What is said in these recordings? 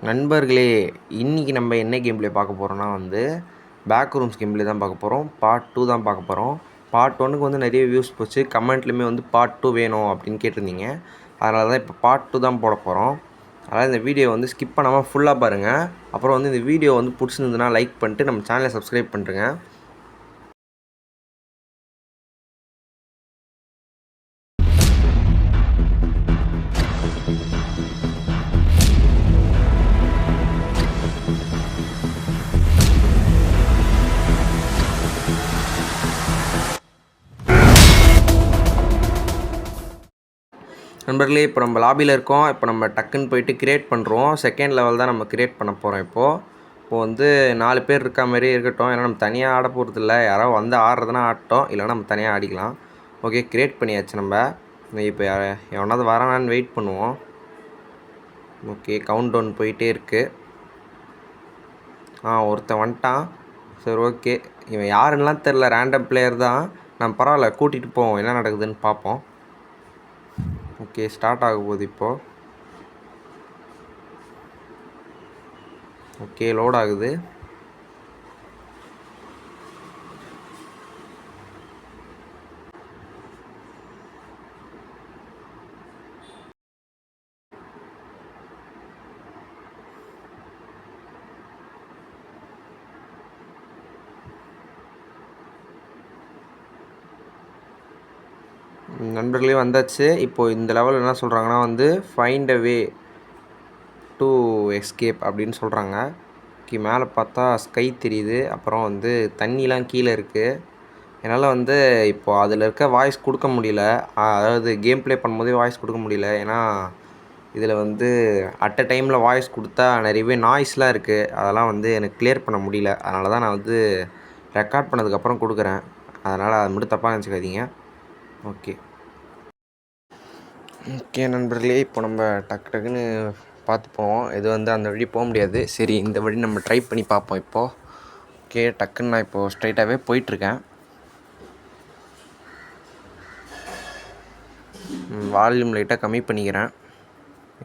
நண்பர்களே, இன்னைக்கு நம்ம என்ன கேம் ப்ளே பார்க்க போகிறோம்னா பேக் ரூம்ஸ் கேம் ப்ளே தான் பார்க்க போகிறோம். பார்ட் 2 தான் பார்க்க போகிறோம். பார்ட் 1க்கு நிறைய வியூஸ் போச்சு. கமெண்ட்லேயுமே பார்ட் 2 வேணும் அப்படின்னு கேட்டிருந்தீங்க. அதனால தான் இப்போ பார்ட் 2 தான் போட போகிறோம். அதனால் இந்த வீடியோ ஸ்கிப் பண்ணாமல் ஃபுல்லாக பாருங்கள். அப்புறம் இந்த வீடியோ பிடிச்சிருந்ததுன்னா லைக் பண்ணிட்டு நம்ம சேனலை சப்ஸ்கிரைப் பண்ணுறேங்க. நண்பர்களே, இப்போ நம்ம லாபியில் இருக்கோம். இப்போ நம்ம டக்குன்னு போயிட்டு கிரியேட் பண்ணுறோம். செகண்ட் லெவல் தான் நம்ம கிரியேட் பண்ண போகிறோம். இப்போது 4 பேர் இருக்க மாதிரியே இருக்கட்டும். ஏன்னா நம்ம தனியாக ஆட போகிறது இல்லை. யாராவது ஆடுறதுனா ஆடட்டும், இல்லைனா நம்ம தனியாக ஆடிக்கலாம். ஓகே, கிரியேட் பண்ணியாச்சு. நம்ம இப்போ எவனாவது வரானான்னு வெயிட் பண்ணுவோம். ஓகே, கவுண்ட் டவுன் போயிட்டே இருக்குது. ஒருத்தன் வந்துட்டான். சரி, ஓகே. இவன் யாருன்னெலாம் தெரில, ரேண்டம் பிளேயர் தான். நம்ம பரவாயில்ல, கூட்டிகிட்டு போவோம், என்ன நடக்குதுன்னு பார்ப்போம். ஓகே, ஸ்டார்ட் ஆக போகுது இப்போது. ஓகே, லோட் ஆகுது. நண்பர்களே, வந்தாச்சு. இப்போது இந்த லெவல் என்ன சொல்கிறாங்கன்னா find a way to escape அப்படின்னு சொல்கிறாங்க. மேலே பார்த்தா ஸ்கை தெரியுது. அப்புறம் தண்ணிலாம் கீழே இருக்குது. என்னால் இப்போது அதில் இருக்க வாய்ஸ் கொடுக்க முடியல. அதாவது கேம் ப்ளே பண்ணும்போதே வாய்ஸ் கொடுக்க முடியல. ஏன்னா இதில் அட் அ டைமில் வாய்ஸ் கொடுத்தா நிறையவே நாய்ஸ்லாம் இருக்குது. அதெல்லாம் எனக்கு கிளியர் பண்ண முடியல. அதனால தான் நான் ரெக்கார்ட் பண்ணதுக்கப்புறம் கொடுக்குறேன். அதனால் அது மட்டும் தப்பாக நினச்சிக்காதீங்க. ஓகே நண்பர்களே, இப்போ நம்ம டக்குன்னு பார்த்துப்போம். இது அந்த வழி போக முடியாது. சரி, இந்த வழி நம்ம ட்ரை பண்ணி பார்ப்போம் இப்போது. ஓகே, டக்குன்னு நான் இப்போது ஸ்ட்ரைட்டாகவே போயிட்டுருக்கேன். வால்யூம் லைட்டாக கம்மி பண்ணிக்கிறேன்.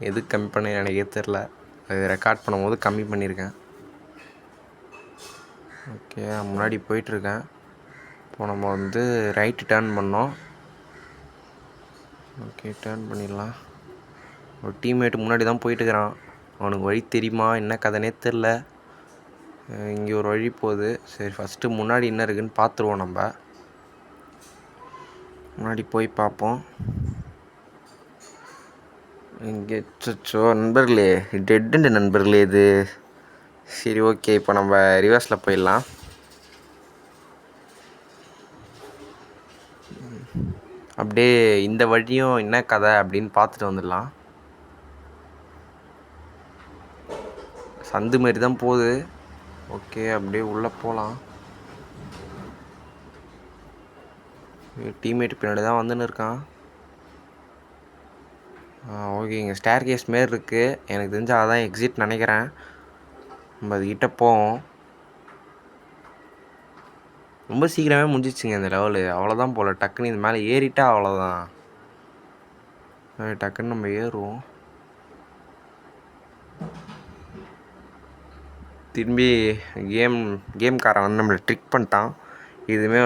எதுக்கு கம்மி பண்ண எனக்கே தெரில. அது ரெக்கார்ட் பண்ணும்போது கம்மி பண்ணியிருக்கேன். ஓகே, முன்னாடி போயிட்டுருக்கேன். இப்போ நம்ம ரைட்டு டேர்ன் பண்ணோம். ஓகே, டேர்ன் பண்ணிடலாம். ஒரு டீம்மேட்டு முன்னாடி தான் போயிட்டுருக்கிறான். அவனுக்கு வழி தெரியுமா, என்ன கதைனே தெரில. இங்கே ஒரு வழி போகுது. சரி, ஃபஸ்ட்டு முன்னாடி என்ன இருக்குதுன்னு பார்த்துருவோம். நம்ம முன்னாடி போய் பார்ப்போம். இங்கே நண்பர்களே, டெட்டு நண்பர்களே இது. சரி, ஓகே. இப்போ நம்ம ரிவர்ஸில் போயிடலாம். அப்படியே இந்த வழியும் என்ன கதை அப்படின்னு பார்த்துட்டு வந்துடலாம். சந்து மாரி தான் போகுது. ஓகே, அப்படியே உள்ளே போகலாம். டீம்மேட் பின்னாடி தான் வந்துன்னு இருக்கான். ஓகே, இங்கே ஸ்டேர் கேஸ் மாரி இருக்குது. எனக்கு தெரிஞ்சால் அதான் எக்ஸிட் நினைக்கிறேன். நம்ம அதுக்கிட்ட போவோம். ரொம்ப சீக்கிரமே முடிஞ்சிச்சுங்க இந்த லெவலு. அவ்வளோதான் போல். டக்குன்னு இது மேலே ஏறிட்டா அவ்வளோதான். டக்குன்னு நம்ம ஏறுவோம். திரும்பி கேம்காரன் நம்மளை ட்ரிக் பண்ணிட்டான். இதுவுமே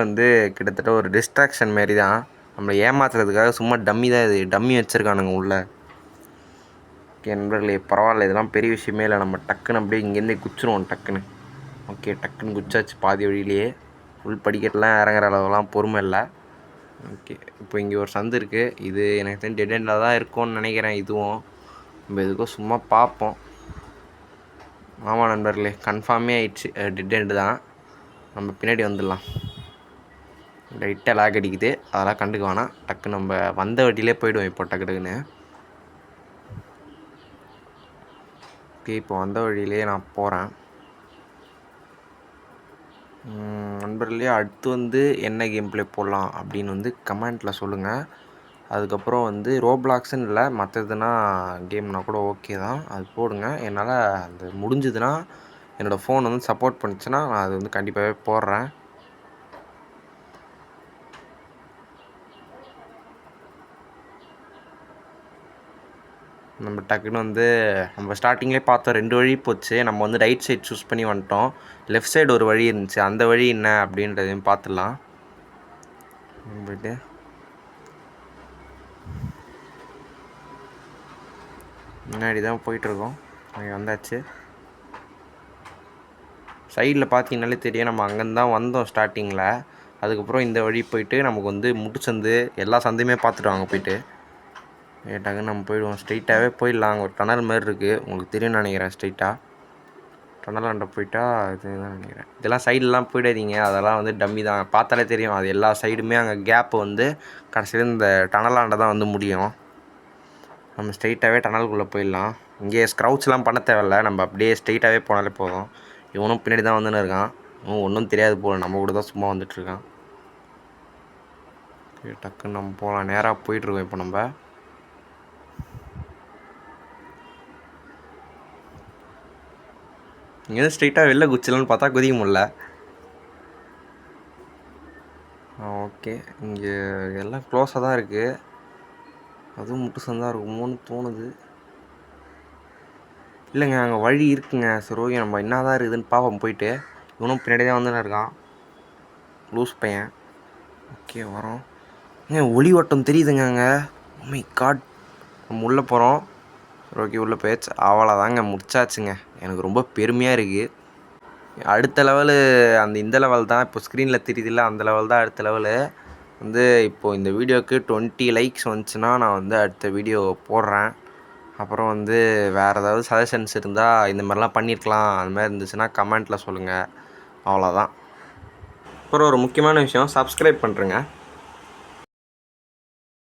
கிட்டத்தட்ட ஒரு டிஸ்ட்ராக்ஷன் மாரி தான். நம்மளை ஏமாத்துறதுக்காக சும்மா டம்மி தான். இது டம்மி வச்சுருக்கானுங்க உள்ளே. ஓகே நண்பர்களே, பரவாயில்ல, இதெல்லாம் பெரிய விஷயமே இல்லை. நம்ம டக்குன்னு அப்படியே இங்கேருந்தே குச்சிருவோம் டக்குன்னு. ஓகே, டக்குன்னு குச்சாச்சு பாதி வழியிலேயே. ஃபுல் படிக்கட்டெலாம் இறங்குற அளவுலாம் பொறுமை இல்லை. ஓகே, இப்போ இங்கே ஒரு சந்து இருக்குது. இது எனக்கு தெரிஞ்சு டெட் எண்டில் தான் இருக்கும்னு நினைக்கிறேன். இதுவும் நம்ம எதுக்கும் சும்மா பார்ப்போம். ஆமாம் நண்பர்களே, கன்ஃபார்மே ஆயிடுச்சு, டெட் எண்டு தான். நம்ம பின்னாடி வந்துடலாம். லைட்டாக லாக் அடிக்குது, அதெல்லாம் கண்டுக்க வேணாம். டக்குன்னு நம்ம வந்த வட்டியிலே போய்டுவோம் இப்போ டக்குன்னு. ஓகே, இப்போ வந்த வழியிலே நான் போகிறேன். நண்பர்களே, அடுத்து என்ன கேம் ப்ளே போடலாம் அப்படின்னு கமெண்ட்டில் சொல்லுங்கள். அதுக்கப்புறம் ரோப்ளாக்ஸ்ன்னு இல்லை, மற்றதுனா கேம்னா கூட ஓகே தான், அது போடுங்க. என்னால் அது முடிஞ்சதுன்னா என்னோடய ஃபோன் சப்போர்ட் பண்ணிச்சுன்னா நான் அது கண்டிப்பாகவே போடுறேன். நம்ம டக்குன்னு வந்து நம்ம ஸ்டார்டிங்லேயே பார்த்தோம் 2 வழி போச்சு. நம்ம வந்து ரைட் சைடு சூஸ் பண்ணி வந்துட்டோம். லெஃப்ட் சைடு ஒரு வழி இருந்துச்சு. அந்த வழி என்ன அப்படின்றதையும் பார்த்துடலாம். போய்ட்டு முன்னாடி தான் போயிட்டுருக்கோம். அங்கே வந்தாச்சு. சைடில் பார்த்தீங்கனாலே தெரியும், நம்ம அங்கேருந்து தான் வந்தோம் ஸ்டார்டிங்கில். அதுக்கப்புறம் இந்த வழி போயிட்டு நமக்கு வந்து முட்டுச்சந்து எல்லா சந்தையுமே பார்த்துட்டு வாங்க போயிட்டு. டக்குன்னு நம்ம போயிடுவோம். ஸ்ட்ரெயிட்டாகவே போயிடலாம். அங்கே ஒரு டனல் மாதிரி இருக்குது, உங்களுக்கு தெரியும்னு நினைக்கிறேன். ஸ்ட்ரெயிட்டாக டனல் அண்டை போயிட்டா இதுதான் நினைக்கிறேன். இதெல்லாம் சைடெலாம் போயிடாதீங்க, அதெல்லாம் வந்து டம்மி தான். பார்த்தாலே தெரியும், அது எல்லா சைடுமே அங்கே கேப்பு வந்து கடைசியில் இந்த டனலாண்டை தான் வந்து முடியும். நம்ம ஸ்ட்ரெயிட்டாகவே டனலுக்குள்ளே போயிடலாம். இங்கே ஸ்க்ரவுட்ஸ்லாம் பண்ண தேவையில்ல, நம்ம அப்படியே ஸ்ட்ரெயிட்டாகவே போனாலே போதும். இவனும் பின்னாடி தான் வந்துன்னு இருக்கான். இவன் ஒன்றும் தெரியாது போல், நம்ம கூட தான் சும்மா வந்துட்டுருக்கான். டக்குன்னு நம்ம போகலாம். நேராக போயிட்டுருக்கோம் இப்போ. நம்ம இங்கேருந்து ஸ்ட்ரெயிட்டாக வெளில குச்சிடலான்னு பார்த்தா குதிக்க முடியல. ஓகே, இங்கே எல்லாம் க்ளோஸாக தான் இருக்குது. அதுவும் முட்டு சந்தாக இருக்குமோன்னு தோணுது. இல்லைங்க, அங்கே வழி இருக்குங்க. சரி ஓகே, நம்ம என்ன தான் இருக்குதுன்னு பார்ப்போம் போயிட்டு. இவனும் பின்னாடி தான் வந்துன்னு இருக்கான், லூஸ் பையன். ஓகே வரோம். ஒளி ஓட்டம் தெரியுதுங்க அங்கே. ஓ மை காட், நம்ம உள்ளே போகிறோம். ஓகே, உள்ளே போயிடுச்சு. அவ்வளோதாங்க, முடிச்சாச்சுங்க. எனக்கு ரொம்ப பெருமையாக இருக்குது. அடுத்த லெவலு இந்த லெவல் தான் இப்போ ஸ்க்ரீனில் தெரியுதில்ல, அந்த லெவல் தான் அடுத்த லெவலு. வந்து இப்போது இந்த வீடியோவுக்கு 20 லைக்ஸ் வந்துச்சுன்னா நான் வந்து அடுத்த வீடியோ போடுறேன். அப்புறம் வந்து வேறு ஏதாவது சஜஷன்ஸ் இருந்தால் இந்த மாதிரிலாம் பண்ணியிருக்கலாம், அந்த மாதிரி இருந்துச்சுன்னா கமெண்ட்டில் சொல்லுங்கள். அவ்வளோதான். அப்புறம் ஒரு முக்கியமான விஷயம், சப்ஸ்கிரைப் பண்ணுறேங்க.